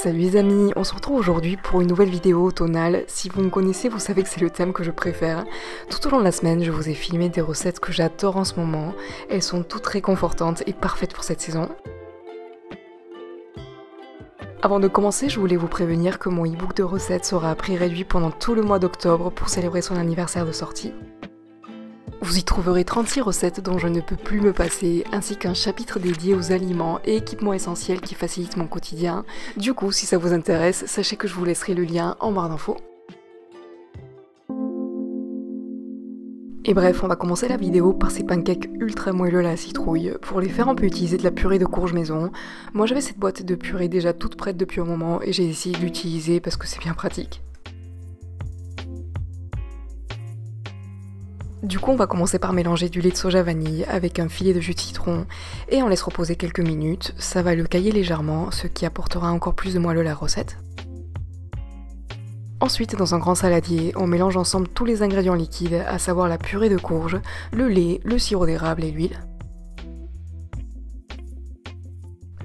Salut les amis, on se retrouve aujourd'hui pour une nouvelle vidéo automnale. Si vous me connaissez, vous savez que c'est le thème que je préfère. Tout au long de la semaine, je vous ai filmé des recettes que j'adore en ce moment. Elles sont toutes réconfortantes et parfaites pour cette saison. Avant de commencer, je voulais vous prévenir que mon e-book de recettes sera à prix réduit pendant tout le mois d'octobre pour célébrer son anniversaire de sortie. Vous y trouverez 36 recettes dont je ne peux plus me passer, ainsi qu'un chapitre dédié aux aliments et équipements essentiels qui facilitent mon quotidien. Du coup, si ça vous intéresse, sachez que je vous laisserai le lien en barre d'infos. Et bref, on va commencer la vidéo par ces pancakes ultra moelleux à la citrouille. Pour les faire, on peut utiliser de la purée de courge maison. Moi j'avais cette boîte de purée déjà toute prête depuis un moment et j'ai essayé de l'utiliser parce que c'est bien pratique. Du coup, on va commencer par mélanger du lait de soja vanille avec un filet de jus de citron et on laisse reposer quelques minutes. Ça va le cailler légèrement, ce qui apportera encore plus de moelleux à la recette. Ensuite, dans un grand saladier, on mélange ensemble tous les ingrédients liquides, à savoir la purée de courge, le lait, le sirop d'érable et l'huile.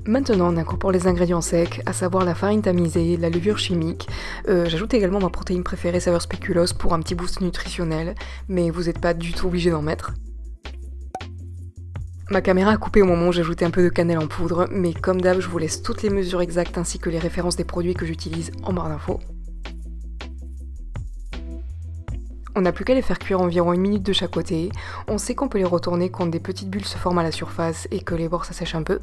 Maintenant, on incorpore les ingrédients secs, à savoir la farine tamisée, la levure chimique. J'ajoute également ma protéine préférée saveur spéculoos pour un petit boost nutritionnel, mais vous n'êtes pas du tout obligé d'en mettre. Ma caméra a coupé au moment où j'ajoutais un peu de cannelle en poudre, mais comme d'hab, je vous laisse toutes les mesures exactes ainsi que les références des produits que j'utilise en barre d'infos. On n'a plus qu'à les faire cuire environ 1 minute de chaque côté. On sait qu'on peut les retourner quand des petites bulles se forment à la surface et que les bords s'assèchent un peu.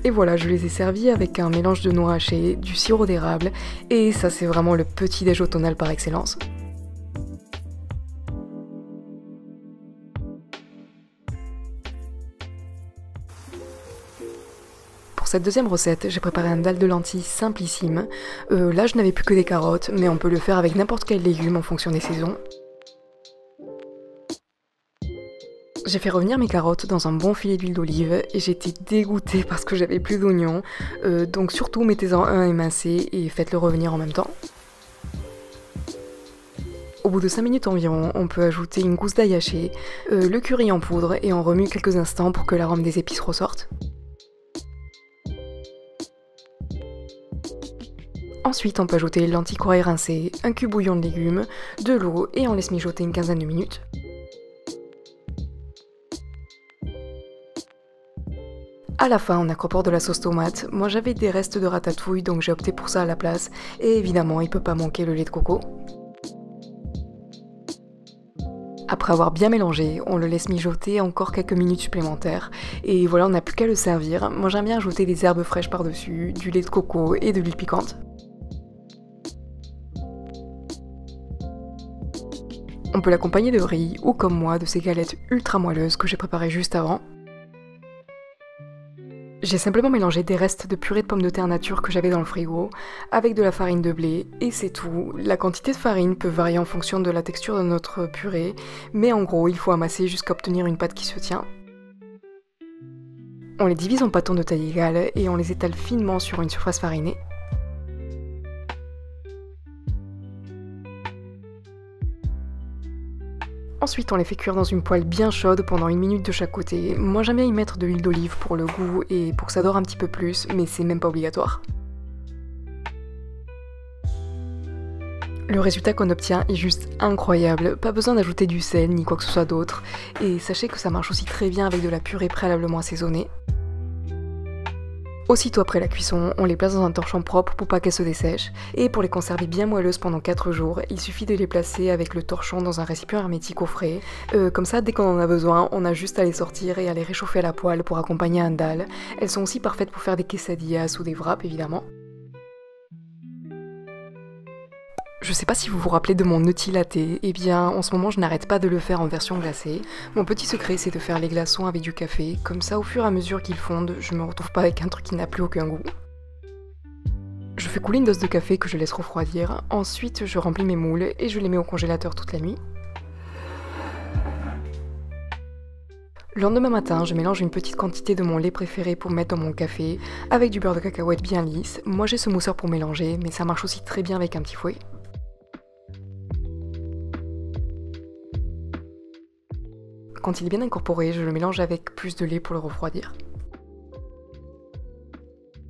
Et voilà, je les ai servis avec un mélange de noix hachées, du sirop d'érable, et ça c'est vraiment le petit déj automnal par excellence. Pour cette deuxième recette, j'ai préparé un dalle de lentilles simplissime. Là je n'avais plus que des carottes, mais on peut le faire avec n'importe quel légume en fonction des saisons. J'ai fait revenir mes carottes dans un bon filet d'huile d'olive et j'étais dégoûtée parce que j'avais plus d'oignons. Donc surtout mettez-en un émincé et faites-le revenir en même temps. Au bout de 5 minutes environ, on peut ajouter une gousse d'ail haché, le curry en poudre et on remue quelques instants pour que l'arôme des épices ressorte. Ensuite, on peut ajouter les lentilles corail rincées, un cube bouillon de légumes, de l'eau et on laisse mijoter une quinzaine de minutes. À la fin, on incorpore de la sauce tomate. Moi j'avais des restes de ratatouille donc j'ai opté pour ça à la place. Et évidemment, il peut pas manquer le lait de coco. Après avoir bien mélangé, on le laisse mijoter encore quelques minutes supplémentaires. Et voilà, on n'a plus qu'à le servir. Moi j'aime bien ajouter des herbes fraîches par-dessus, du lait de coco et de l'huile piquante. On peut l'accompagner de riz ou comme moi de ces galettes ultra moelleuses que j'ai préparées juste avant. J'ai simplement mélangé des restes de purée de pommes de terre nature que j'avais dans le frigo avec de la farine de blé et c'est tout. La quantité de farine peut varier en fonction de la texture de notre purée, mais en gros il faut amasser jusqu'à obtenir une pâte qui se tient. On les divise en pâtons de taille égale et on les étale finement sur une surface farinée. Ensuite, on les fait cuire dans une poêle bien chaude pendant 1 minute de chaque côté. Moi, j'aime bien y mettre de l'huile d'olive pour le goût et pour que ça dore un petit peu plus, mais c'est même pas obligatoire. Le résultat qu'on obtient est juste incroyable, pas besoin d'ajouter du sel ni quoi que ce soit d'autre. Et sachez que ça marche aussi très bien avec de la purée préalablement assaisonnée. Aussitôt après la cuisson, on les place dans un torchon propre pour pas qu'elles se dessèchent. Et pour les conserver bien moelleuses pendant 4 jours, il suffit de les placer avec le torchon dans un récipient hermétique au frais. Comme ça, dès qu'on en a besoin, on a juste à les sortir et à les réchauffer à la poêle pour accompagner un dalle. Elles sont aussi parfaites pour faire des quesadillas ou des wraps évidemment. Je sais pas si vous vous rappelez de mon nutty latte, eh bien en ce moment je n'arrête pas de le faire en version glacée. Mon petit secret c'est de faire les glaçons avec du café, comme ça au fur et à mesure qu'ils fondent, je me retrouve pas avec un truc qui n'a plus aucun goût. Je fais couler une dose de café que je laisse refroidir, ensuite je remplis mes moules et je les mets au congélateur toute la nuit. Le lendemain matin, je mélange une petite quantité de mon lait préféré pour mettre dans mon café, avec du beurre de cacahuète bien lisse. Moi j'ai ce mousseur pour mélanger, mais ça marche aussi très bien avec un petit fouet. Quand il est bien incorporé, je le mélange avec plus de lait pour le refroidir.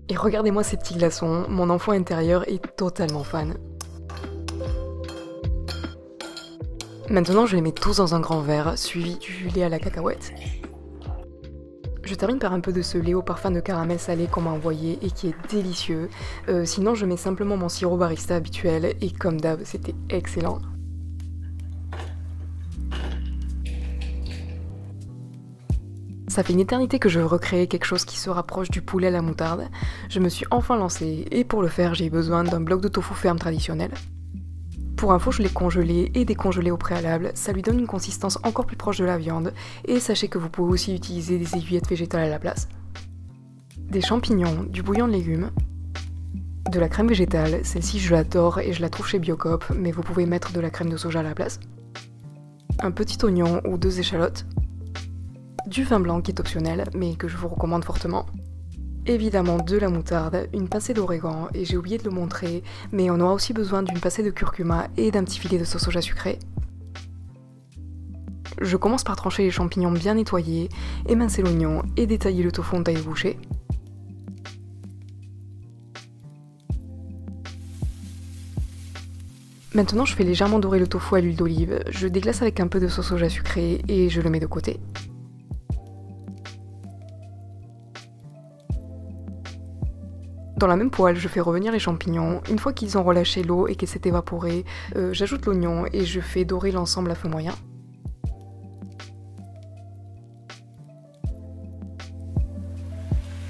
Et regardez-moi ces petits glaçons, mon enfant intérieur est totalement fan. Maintenant, je les mets tous dans un grand verre, suivi du lait à la cacahuète. Je termine par un peu de ce lait au parfum de caramel salé qu'on m'a envoyé et qui est délicieux. Sinon, je mets simplement mon sirop barista habituel et comme d'hab, c'était excellent. Ça fait une éternité que je veux recréer quelque chose qui se rapproche du poulet à la moutarde. Je me suis enfin lancée et pour le faire, j'ai besoin d'un bloc de tofu ferme traditionnel. Pour info, je l'ai congelé et décongelé au préalable, ça lui donne une consistance encore plus proche de la viande, et sachez que vous pouvez aussi utiliser des aiguillettes végétales à la place. Des champignons, du bouillon de légumes, de la crème végétale, celle-ci je l'adore et je la trouve chez Biocop, mais vous pouvez mettre de la crème de soja à la place. Un petit oignon ou 2 échalotes, du vin blanc qui est optionnel, mais que je vous recommande fortement. Évidemment de la moutarde, une pincée d'origan, et j'ai oublié de le montrer, mais on aura aussi besoin d'une pincée de curcuma et d'un petit filet de sauce soja sucrée. Je commence par trancher les champignons bien nettoyés, émincer l'oignon et détailler le tofu en taille bouchée. Maintenant je fais légèrement dorer le tofu à l'huile d'olive, je déglace avec un peu de sauce soja sucrée et je le mets de côté. Dans la même poêle, je fais revenir les champignons. Une fois qu'ils ont relâché l'eau et qu'elle s'est évaporée, j'ajoute l'oignon et je fais dorer l'ensemble à feu moyen.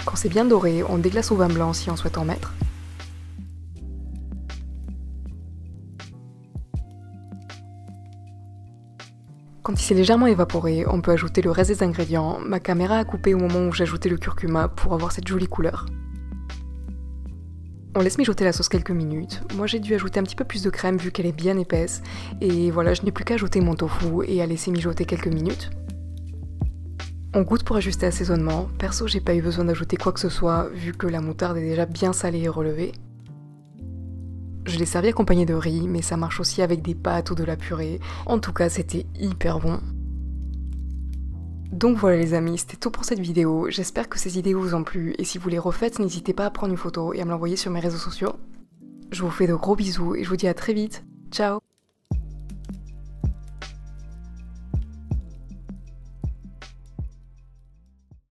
Quand c'est bien doré, on déglace au vin blanc si on souhaite en mettre. Quand il s'est légèrement évaporé, on peut ajouter le reste des ingrédients. Ma caméra a coupé au moment où j'ajoutais le curcuma pour avoir cette jolie couleur. On laisse mijoter la sauce quelques minutes. Moi j'ai dû ajouter un petit peu plus de crème vu qu'elle est bien épaisse. Et voilà, je n'ai plus qu'à ajouter mon tofu et à laisser mijoter quelques minutes. On goûte pour ajuster l'assaisonnement. Perso, j'ai pas eu besoin d'ajouter quoi que ce soit vu que la moutarde est déjà bien salée et relevée. Je l'ai servi accompagné de riz, mais ça marche aussi avec des pâtes ou de la purée. En tout cas, c'était hyper bon. Donc voilà les amis, c'était tout pour cette vidéo, j'espère que ces idées vous ont plu et si vous les refaites, n'hésitez pas à prendre une photo et à me l'envoyer sur mes réseaux sociaux. Je vous fais de gros bisous et je vous dis à très vite, ciao!